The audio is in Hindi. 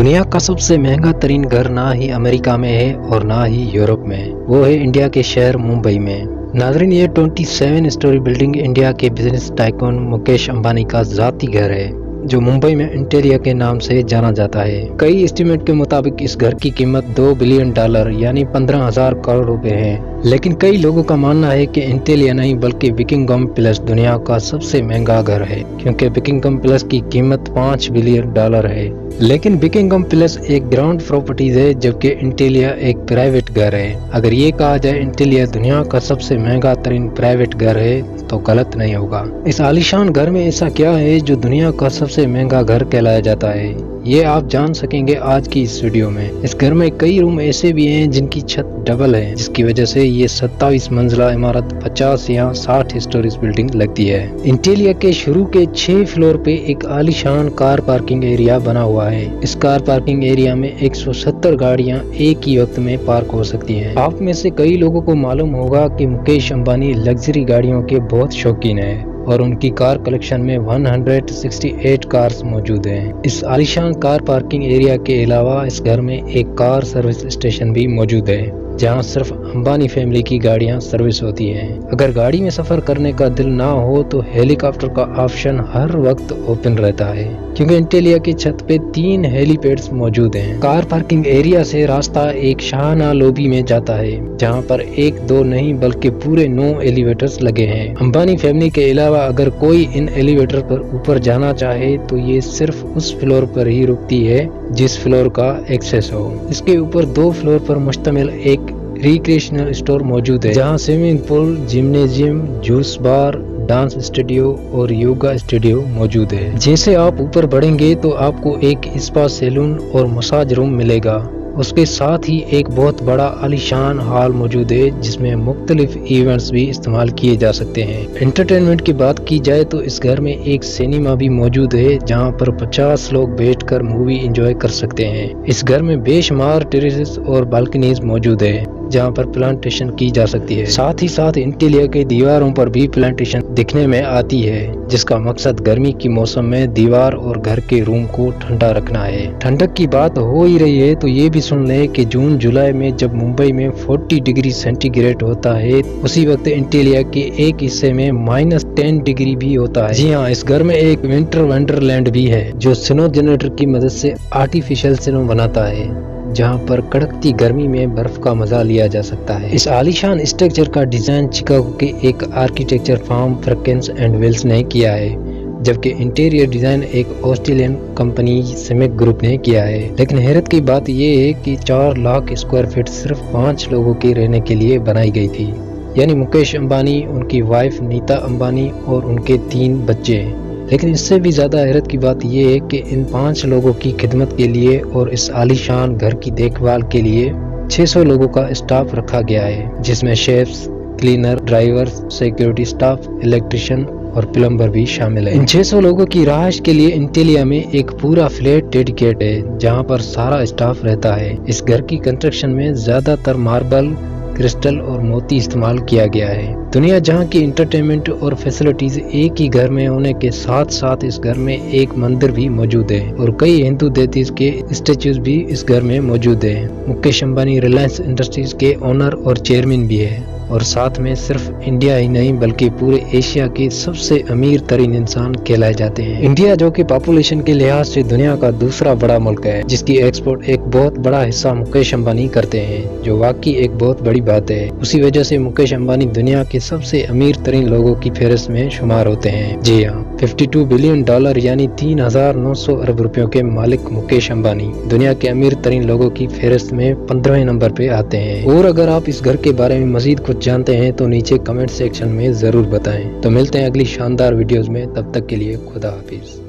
दुनिया का सबसे महंगा तरीन घर ना ही अमेरिका में है और ना ही यूरोप में, वो है इंडिया के शहर मुंबई में। नाजरीन, ये 27 स्टोरी बिल्डिंग इंडिया के बिजनेस टाइकून मुकेश अंबानी का जाती घर है, जो मुंबई में इंटेलिया के नाम से जाना जाता है। कई एस्टीमेट के मुताबिक इस घर की कीमत $2 बिलियन यानी 15,000 करोड़ रुपए है। लेकिन कई लोगों का मानना है कि इंटेलिया नहीं बल्कि विकिंगम पैलेस दुनिया का सबसे महंगा घर है, क्योंकि विकिंगम पैलेस की कीमत $5 बिलियन है। लेकिन विकिंगम पैलेस एक ग्राउंड प्रॉपर्टीज है, जबकि इंटेलिया एक प्राइवेट घर है। अगर ये कहा जाए इंटेलिया दुनिया का सबसे महंगा तरीन प्राइवेट घर है तो गलत नहीं होगा। इस आलीशान घर में ऐसा क्या है जो दुनिया का सबसे महंगा घर कहलाया जाता है, ये आप जान सकेंगे आज की इस वीडियो में। इस घर में कई रूम ऐसे भी हैं जिनकी छत डबल है, जिसकी वजह से ये 27 मंजिला इमारत 50 या 60 स्टोरीज बिल्डिंग लगती है। इंटेलिया के शुरू के 6 फ्लोर पे एक आलीशान कार पार्किंग एरिया बना हुआ है। इस कार पार्किंग एरिया में 170 गाड़ियां एक ही वक्त में पार्क हो सकती हैं। आप में से कई लोगों को मालूम होगा कि मुकेश अंबानी लग्जरी गाड़ियों के बहुत शौकीन है और उनकी कार कलेक्शन में 168 कार्स मौजूद हैं। इस आलीशान कार पार्किंग एरिया के अलावा इस घर में एक कार सर्विस स्टेशन भी मौजूद है, जहां सिर्फ अंबानी फैमिली की गाड़ियां सर्विस होती हैं। अगर गाड़ी में सफर करने का दिल ना हो तो हेलीकॉप्टर का ऑप्शन हर वक्त ओपन रहता है, क्योंकि इंटेलिया की छत पे 3 हेलीपैड्स मौजूद हैं। कार पार्किंग एरिया से रास्ता एक शाहाना लॉबी में जाता है, जहां पर 1-2 नहीं बल्कि पूरे 9 एलिवेटर्स लगे हैं। अंबानी फैमिली के अलावा अगर कोई इन एलिवेटर पर ऊपर जाना चाहे तो ये सिर्फ उस फ्लोर पर ही रुकती है जिस फ्लोर का एक्सेस हो। इसके ऊपर 2 फ्लोर पर मुश्तमिल एक रिक्रिएशनल स्टोर मौजूद है, जहां स्विमिंग पूल, जिम्नेजियम, जूस बार, डांस स्टूडियो और योगा स्टूडियो मौजूद है। जैसे आप ऊपर बढ़ेंगे तो आपको एक स्पा सैलून और मसाज रूम मिलेगा। उसके साथ ही एक बहुत बड़ा आलीशान हॉल मौजूद है, जिसमें मुख्तलिफ इवेंट्स भी इस्तेमाल किए जा सकते हैं। एंटरटेनमेंट की बात की जाए तो इस घर में एक सिनेमा भी मौजूद है, जहां पर 50 लोग बैठकर मूवी एंजॉय कर सकते हैं। इस घर में बेशुमार टेरेसेस और बालकनीज मौजूद है, जहां पर प्लांटेशन की जा सकती है। साथ ही साथ इंटीरियर के दीवारों पर भी प्लांटेशन दिखने में आती है, जिसका मकसद गर्मी की मौसम में दीवार और घर के रूम को ठंडा रखना है। ठंडक की बात हो ही रही है तो ये भी सुन ले कि जून जुलाई में जब मुंबई में 40 डिग्री सेंटीग्रेड होता है, उसी वक्त इंटीरियर के एक हिस्से में -10 डिग्री भी होता है। जी हाँ, इस घर में एक विंटर वंडरलैंड भी है, जो स्नो जनरेटर की मदद से आर्टिफिशियल स्नो बनाता है, जहां पर कड़कती गर्मी में बर्फ का मजा लिया जा सकता है। इस आलीशान स्ट्रक्चर का डिजाइन शिकागो के एक आर्किटेक्चर फर्म फ्रैकेंस एंड विल्स ने किया है, जबकि इंटीरियर डिजाइन एक ऑस्ट्रेलियन कंपनी सिमिक ग्रुप ने किया है। लेकिन हैरत की बात यह है कि 4 लाख स्क्वायर फीट सिर्फ 5 लोगों के रहने के लिए बनाई गई थी, यानी मुकेश अंबानी, उनकी वाइफ नीता अंबानी और उनके 3 बच्चे। लेकिन इससे भी ज्यादा हैरत की बात यह है कि इन 5 लोगों की खिदमत के लिए और इस आलीशान घर की देखभाल के लिए 600 लोगों का स्टाफ रखा गया है, जिसमें chefs, cleaner, drivers, security staff, electrician और प्लम्बर भी शामिल है। इन 600 लोगों की रहायश के लिए इंटेलिया में एक पूरा फ्लैट डेडिकेट है, जहां पर सारा स्टाफ रहता है। इस घर की कंस्ट्रक्शन में ज्यादातर मार्बल, क्रिस्टल और मोती इस्तेमाल किया गया है। दुनिया जहां की एंटरटेनमेंट और फैसिलिटीज एक ही घर में होने के साथ साथ इस घर में एक मंदिर भी मौजूद है और कई हिंदू देवताओं के स्टेच्यूज भी इस घर में मौजूद है। मुकेश अंबानी रिलायंस इंडस्ट्रीज के ओनर और चेयरमैन भी है, और साथ में सिर्फ इंडिया ही नहीं बल्कि पूरे एशिया के सबसे अमीर तरीन इंसान कहलाए जाते हैं। इंडिया, जो कि पॉपुलेशन के लिहाज से दुनिया का दूसरा बड़ा मुल्क है, जिसकी एक्सपोर्ट एक बहुत बड़ा हिस्सा मुकेश अंबानी करते हैं, जो वाकई एक बहुत बड़ी बात है। उसी वजह से मुकेश अंबानी दुनिया के सबसे अमीर तरीन लोगों की फहरिस्त में शुमार होते हैं। जी हाँ, $52 बिलियन यानी 3,900 अरब रुपयों के मालिक मुकेश अंबानी दुनिया के अमीर तरीन लोगों की फहरिस्त में 15वें नंबर पे आते हैं। और अगर आप इस घर के बारे में मजीद कुछ जानते हैं तो नीचे कमेंट सेक्शन में जरूर बताएं। तो मिलते हैं अगली शानदार वीडियोस में, तब तक के लिए खुदा हाफिज।